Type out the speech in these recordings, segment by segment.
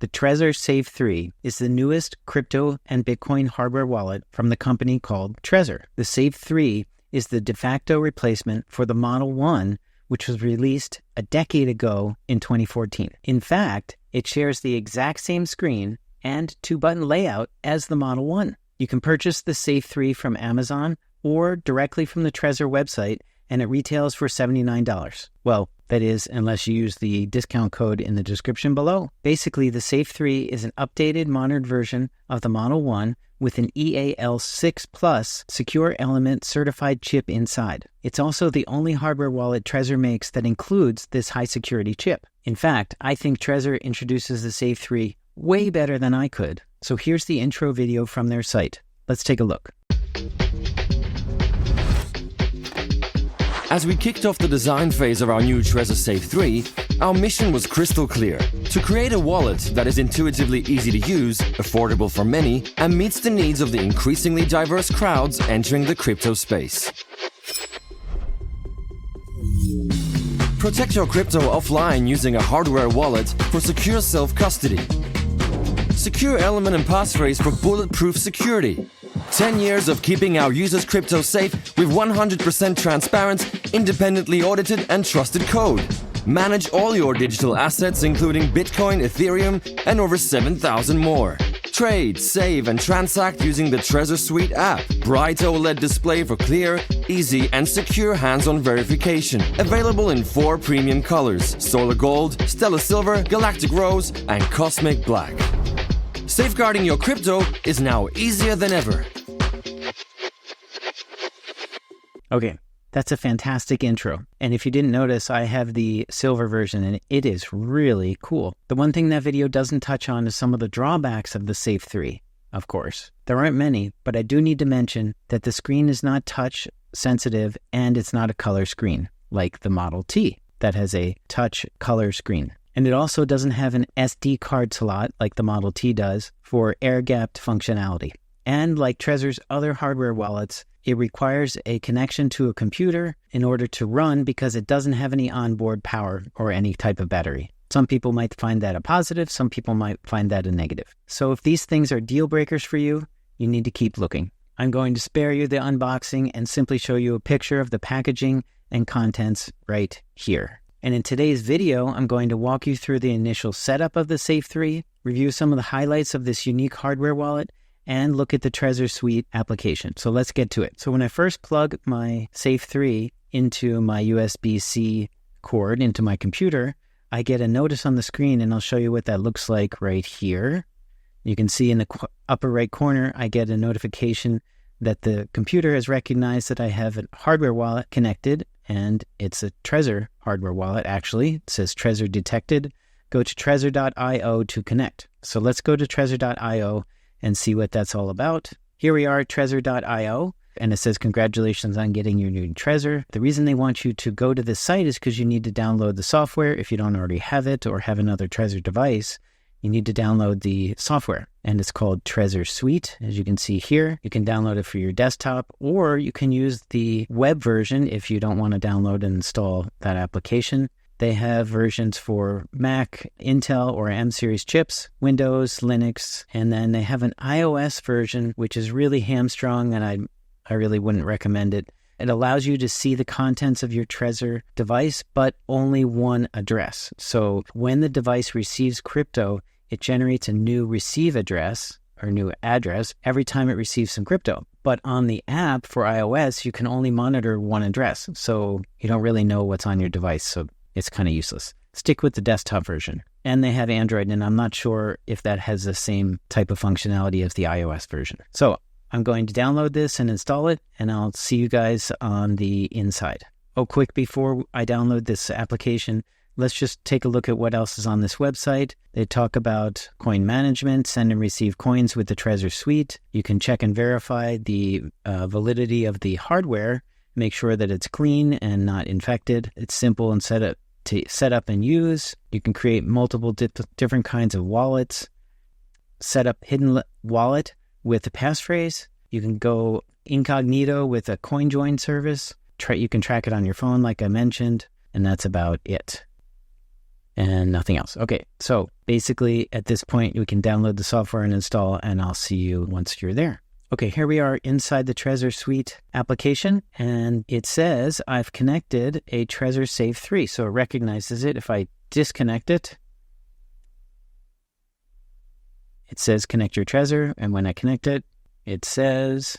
The Trezor Safe3 is the newest crypto and Bitcoin hardware wallet from the company called Trezor. The Safe3 is the de facto replacement for the Model 1, which was released a decade ago in 2014. In fact, it shares the exact same screen and two-button layout as the Model 1. You can purchase the Safe3 from Amazon or directly from the Trezor website, and it retails for $79. Well, that is, unless you use the discount code in the description below. Basically, the Safe3 is an updated, modern version of the Model 1 with an EAL6 Plus secure element certified chip inside. It's also the only hardware wallet Trezor makes that includes this high-security chip. In fact, I think Trezor introduces the Safe3 way better than I could. So here's the intro video from their site. Let's take a look. As we kicked off the design phase of our new Trezor Safe3, our mission was crystal clear: to create a wallet that is intuitively easy to use, affordable for many, and meets the needs of the increasingly diverse crowds entering the crypto space. Protect your crypto offline using a hardware wallet for secure self-custody. Secure element and passphrase for bulletproof security. 10 years of keeping our users' crypto safe with 100% transparent, independently audited and trusted code. Manage all your digital assets including Bitcoin, Ethereum and over 7,000 more. Trade, save and transact using the Trezor Suite app. Bright OLED display for clear, easy and secure hands-on verification. Available in 4 premium colors: Solar Gold, Stellar Silver, Galactic Rose and Cosmic Black. Safeguarding your crypto is now easier than ever. Okay, that's a fantastic intro. And if you didn't notice, I have the silver version and it is really cool. The one thing that video doesn't touch on is some of the drawbacks of the Safe3, of course. There aren't many, but I do need to mention that the screen is not touch sensitive and it's not a color screen like the Model T that has a touch color screen. And it also doesn't have an SD card slot like the Model T does for air-gapped functionality. And like Trezor's other hardware wallets, it requires a connection to a computer in order to run because it doesn't have any onboard power or any type of battery. Some people might find that a positive, some people might find that a negative. So if these things are deal breakers for you, you need to keep looking. I'm going to spare you the unboxing and simply show you a picture of the packaging and contents right here. And in today's video, I'm going to walk you through the initial setup of the Safe3, review some of the highlights of this unique hardware wallet, and look at the Trezor Suite application. So let's get to it. So when I first plug my Safe3 into my USB-C cord into my computer, I get a notice on the screen, and I'll show you what that looks like right here. You can see in the upper right corner, I get a notification that the computer has recognized that I have a hardware wallet connected, and it's a Trezor hardware wallet, actually. It says Trezor detected. Go to trezor.io to connect. So let's go to trezor.io and see what that's all about. Here we are at trezor.io, and it says, congratulations on getting your new Trezor. The reason they want you to go to this site is because you need to download the software. If you don't already have it or have another Trezor device, you need to download the software, and it's called Trezor Suite. As you can see here, you can download it for your desktop, or you can use the web version if you don't want to download and install that application. They have versions for Mac, Intel, or M series chips, Windows, Linux, and then they have an iOS version, which is really hamstrung, and I really wouldn't recommend it. It allows you to see the contents of your Trezor device, but only one address. So when the device receives crypto, it generates a new receive address or new address every time it receives some crypto. But on the app for iOS, you can only monitor one address. So you don't really know what's on your device. So it's kind of useless. Stick with the desktop version. And they have Android, and I'm not sure if that has the same type of functionality as the iOS version. So I'm going to download this and install it, and I'll see you guys on the inside. Oh, quick, before I download this application, let's just take a look at what else is on this website. They talk about coin management, send and receive coins with the Trezor Suite. You can check and verify the validity of the hardware, make sure that it's clean and not infected. It's simple and set up and use. You can create multiple different kinds of wallets, set up hidden wallet with a passphrase. You can go incognito with a coin join service. You can track it on your phone like I mentioned, and that's about it. and nothing else. Okay, so basically at this point, we can download the software and install, and I'll see you once you're there. Okay, here we are inside the Trezor Suite application, and it says I've connected a Trezor Safe3, so it recognizes it. If I disconnect it, it says connect your Trezor, and when I connect it, it says,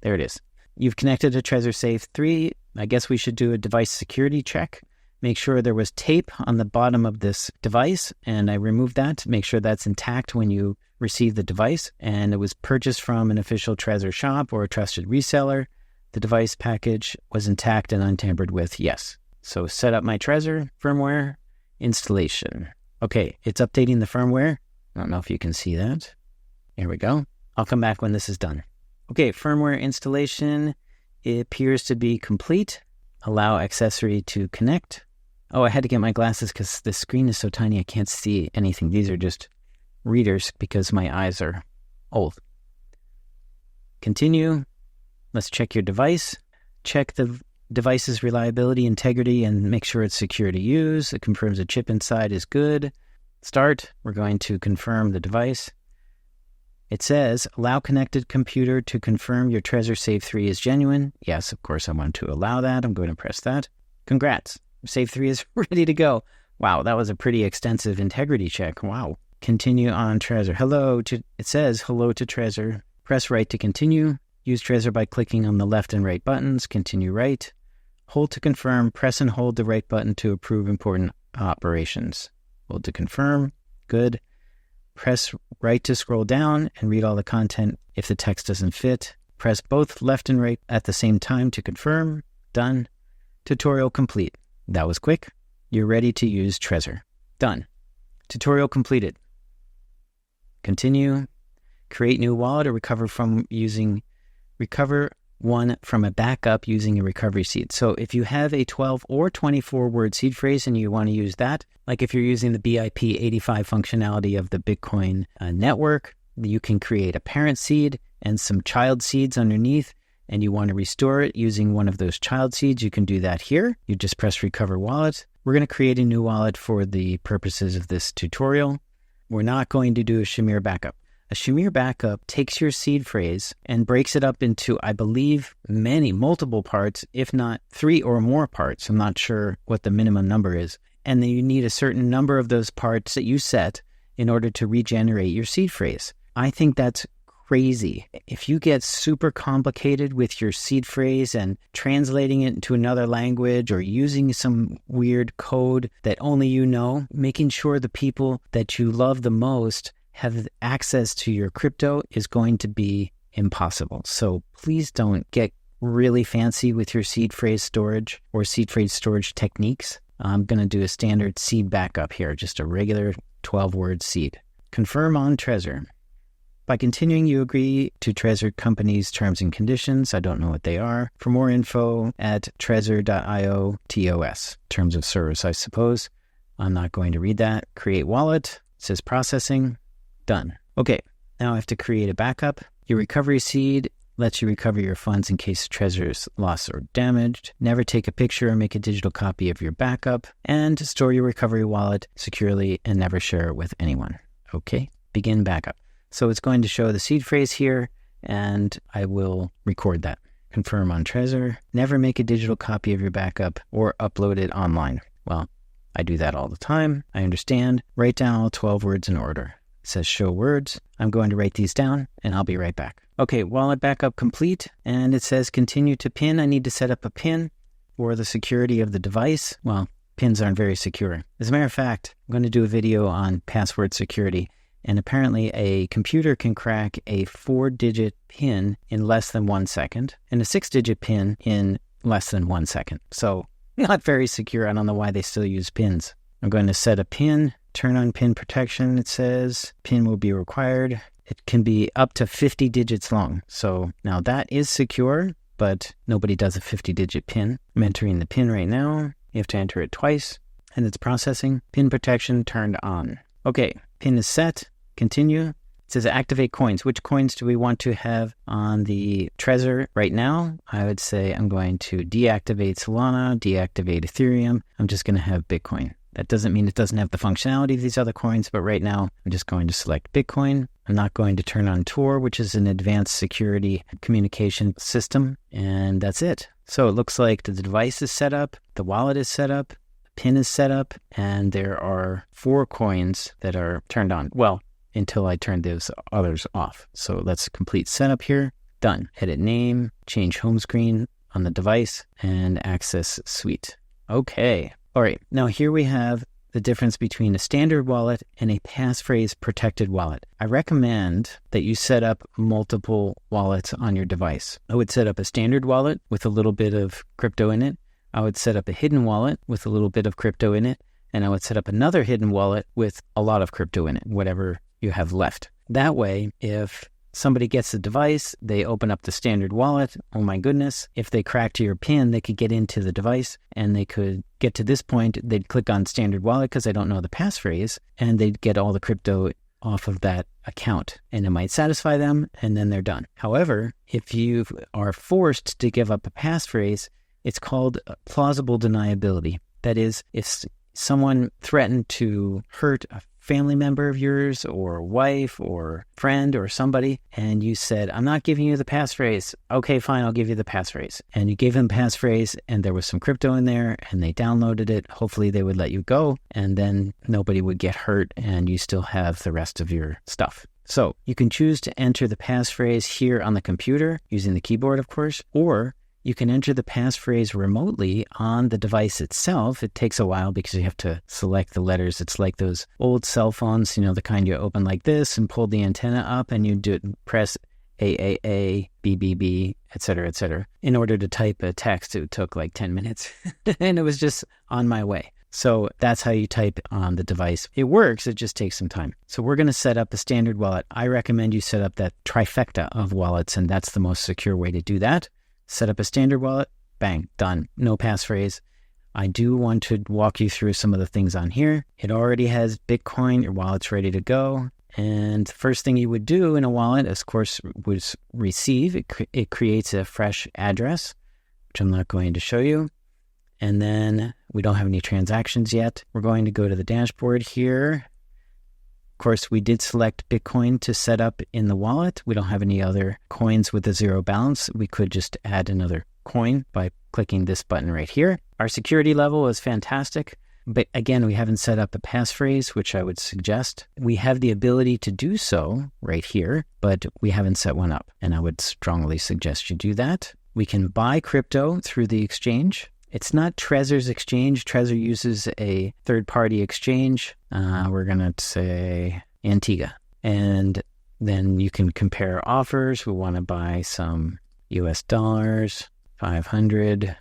there it is. You've connected to Trezor Safe3. I guess we should do a device security check. Make sure there was tape on the bottom of this device, and I removed that to make sure that's intact when you receive the device, and it was purchased from an official Trezor shop or a trusted reseller. The device package was intact and untampered with, yes. So set up my Trezor firmware installation. Okay, it's updating the firmware. I don't know if you can see that. Here we go. I'll come back when this is done. Okay, firmware installation, it appears to be complete. Allow accessory to connect. Oh, I had to get my glasses because the screen is so tiny I can't see anything. These are just readers because my eyes are old. Continue. Let's check your device. Check the device's reliability, integrity, and make sure it's secure to use. It confirms the chip inside is good. Start. We're going to confirm the device. It says, allow connected computer to confirm your Trezor Safe3 is genuine. Yes, of course, I want to allow that. I'm going to press that. Congrats. Safe3 is ready to go. Wow, that was a pretty extensive integrity check. Wow. Continue on Trezor. It says, hello to Trezor. Press right to continue. Use Trezor by clicking on the left and right buttons. Continue right. Hold to confirm. Press and hold the right button to approve important operations. Hold to confirm. Good. Press right to scroll down and read all the content if the text doesn't fit. Press both left and right at the same time to confirm. Done. Tutorial complete. That was quick. You're ready to use Trezor. Done. Tutorial completed. Continue. Create new wallet or recover one from a backup using a recovery seed. So if you have a 12 or 24 word seed phrase and you want to use that, like if you're using the BIP 85 functionality of the Bitcoin network, you can create a parent seed and some child seeds underneath, and you want to restore it using one of those child seeds, you can do that here. You just press recover wallet. We're going to create a new wallet for the purposes of this tutorial. We're not going to do a Shamir backup. A Shamir backup takes your seed phrase and breaks it up into, I believe, multiple parts, if not 3 or more parts. I'm not sure what the minimum number is. And then you need a certain number of those parts that you set in order to regenerate your seed phrase. I think that's crazy. If you get super complicated with your seed phrase and translating it into another language or using some weird code that only you know, making sure the people that you love the most have access to your crypto is going to be impossible. So please don't get really fancy with your seed phrase storage or seed phrase storage techniques. I'm going to do a standard seed backup here, just a regular 12-word seed. Confirm on Trezor. By continuing, you agree to Trezor Company's terms and conditions. I don't know what they are. For more info at trezor.io TOS. Terms of service, I suppose. I'm not going to read that. Create wallet. It says processing. Done. Okay, now I have to create a backup. Your recovery seed lets you recover your funds in case Trezor is lost or damaged. Never take a picture or make a digital copy of your backup. And store your recovery wallet securely and never share it with anyone. Okay, begin backup. So it's going to show the seed phrase here, and I will record that. Confirm on Trezor. Never make a digital copy of your backup or upload it online. Well, I do that all the time. I understand. Write down all 12 words in order. It says show words. I'm going to write these down and I'll be right back. Okay, wallet backup complete. And it says continue to PIN. I need to set up a PIN for the security of the device. Well, PINs aren't very secure. As a matter of fact, I'm going to do a video on password security. And apparently a computer can crack a 4-digit PIN in less than 1 second and a 6-digit PIN in less than 1 second. So not very secure. I don't know why they still use PINs. I'm going to set a PIN. Turn on PIN protection, it says. PIN will be required. It can be up to 50 digits long. So now that is secure, but nobody does a 50-digit PIN. I'm entering the PIN right now. You have to enter it twice, and it's processing. PIN protection turned on. Okay, PIN is set. Continue. It says activate coins. Which coins do we want to have on the Trezor right now? I would say I'm going to deactivate Solana, deactivate Ethereum. I'm just going to have Bitcoin. That doesn't mean it doesn't have the functionality of these other coins, but right now I'm just going to select Bitcoin. I'm not going to turn on Tor, which is an advanced security communication system, and that's it. So it looks like the device is set up, the wallet is set up, the PIN is set up, and there are 4 coins that are turned on. Well, until I turn those others off. So let's complete setup here. Done. Edit name, change home screen on the device, and access suite. Okay. All right. Now here we have the difference between a standard wallet and a passphrase protected wallet. I recommend that you set up multiple wallets on your device. I would set up a standard wallet with a little bit of crypto in it. I would set up a hidden wallet with a little bit of crypto in it. And I would set up another hidden wallet with a lot of crypto in it, whatever you have left. That way, if somebody gets the device, they open up the standard wallet. Oh my goodness. If they cracked your PIN, they could get into the device and they could get to this point. They'd click on standard wallet because they don't know the passphrase, and they'd get all the crypto off of that account, and it might satisfy them, and then they're done. However, if you are forced to give up a passphrase, it's called plausible deniability. That is, if someone threatened to hurt a family member of yours or wife or friend or somebody, and you said, I'm not giving you the passphrase. Okay, fine, I'll give you the passphrase. And you gave them the passphrase, and there was some crypto in there, and they downloaded it. Hopefully they would let you go, and then nobody would get hurt, and you still have the rest of your stuff. So you can choose to enter the passphrase here on the computer using the keyboard, of course, or you can enter the passphrase remotely on the device itself. It takes a while because you have to select the letters. It's like those old cell phones, the kind you open like this and pull the antenna up, and you press AAA, BBB, etc., etc. In order to type a text, it took like 10 minutes, and it was just on my way. So that's how you type on the device. It works, it just takes some time. So we're going to set up a standard wallet. I recommend you set up that trifecta of wallets, and that's the most secure way to do that. Set up a standard wallet, bang, done. No passphrase. I do want to walk you through some of the things on here. It already has Bitcoin, your wallet's ready to go. And the first thing you would do in a wallet, of course, was receive. It creates a fresh address, which I'm not going to show you. And then we don't have any transactions yet. We're going to go to the dashboard here. Of course, we did select Bitcoin to set up in the wallet. We don't have any other coins with a zero balance. We could just add another coin by clicking this button right here. Our security level is fantastic, but again, we haven't set up a passphrase, which I would suggest. We have the ability to do so right here, but we haven't set one up, and I would strongly suggest you do that. We can buy crypto through the exchange. It's not Trezor's exchange. Trezor uses a third-party exchange. We're going to say Antigua. And then you can compare offers. We want to buy some US dollars, $500,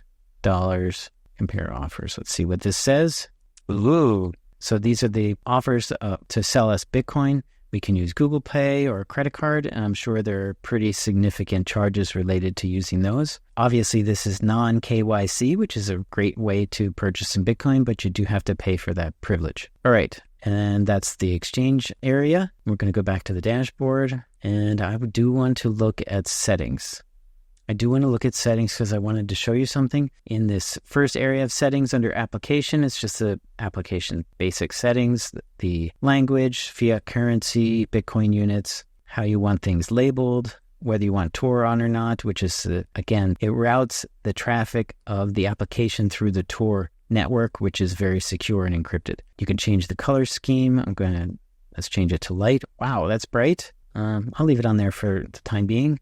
compare offers. Let's see what this says. Ooh. So these are the offers to sell us Bitcoin. We can use Google Pay or a credit card, and I'm sure there are pretty significant charges related to using those. Obviously, this is non-KYC, which is a great way to purchase some Bitcoin, but you do have to pay for that privilege. All right, and that's the exchange area. We're going to go back to the dashboard, and I do want to look at settings. I do want to look at settings because I wanted to show you something. In this first area of settings under application, it's just the application basic settings, the language, fiat currency, Bitcoin units, how you want things labeled, whether you want Tor on or not, which is, again, it routes the traffic of the application through the Tor network, which is very secure and encrypted. You can change the color scheme. Let's change it to light. Wow, that's bright. I'll leave it on there for the time being.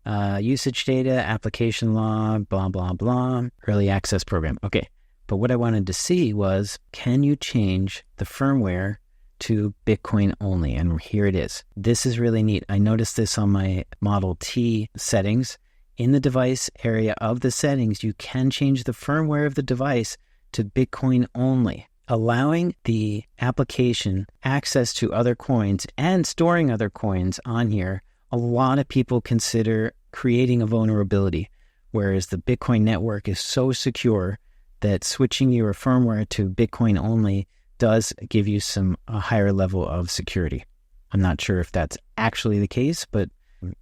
Usage data, application log, blah, blah, blah, early access program. Okay, but what I wanted to see was, can you change the firmware to Bitcoin only? And here it is. This is really neat. I noticed this on my Model T settings. In the device area of the settings, you can change the firmware of the device to Bitcoin only, allowing the application access to other coins and storing other coins on here. A lot of people consider creating a vulnerability, whereas the Bitcoin network is so secure that switching your firmware to Bitcoin only does give you a higher level of security. I'm not sure if that's actually the case, but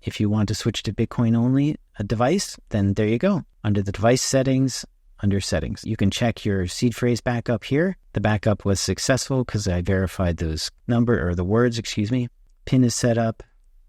if you want to switch to Bitcoin only a device, then there you go. Under the device settings, under settings. You can check your seed phrase backup here. The backup was successful because I verified those the words. Pin is set up.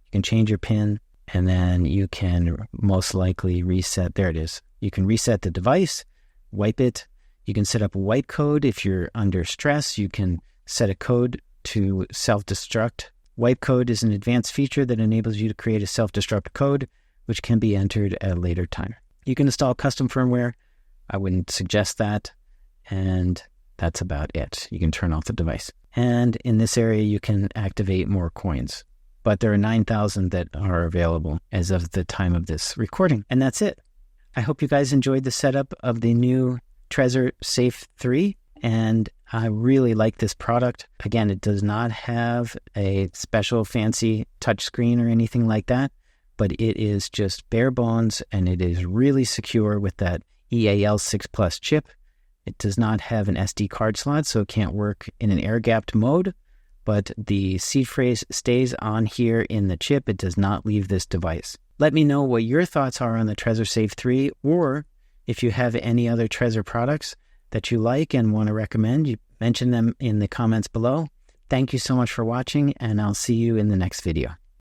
You can change your pin, and then you can most likely reset. There it is. You can reset the device, wipe it. You can set up wipe code if you're under stress. You can set a code to self-destruct. Wipe code is an advanced feature that enables you to create a self-destruct code, which can be entered at a later time. You can install custom firmware. I wouldn't suggest that. And that's about it. You can turn off the device. And in this area, you can activate more coins. But there are 9,000 that are available as of the time of this recording. And that's it. I hope you guys enjoyed the setup of the new Trezor Safe3. And I really like this product. Again, it does not have a special fancy touchscreen or anything like that, but it is just bare bones, and it is really secure with that EAL6 Plus chip. It does not have an SD card slot, so it can't work in an air-gapped mode, but the seed phrase stays on here in the chip. It does not leave this device. Let me know what your thoughts are on the Trezor Safe3, or if you have any other Trezor products that you like and want to recommend, you mention them in the comments below. Thank you so much for watching, and I'll see you in the next video.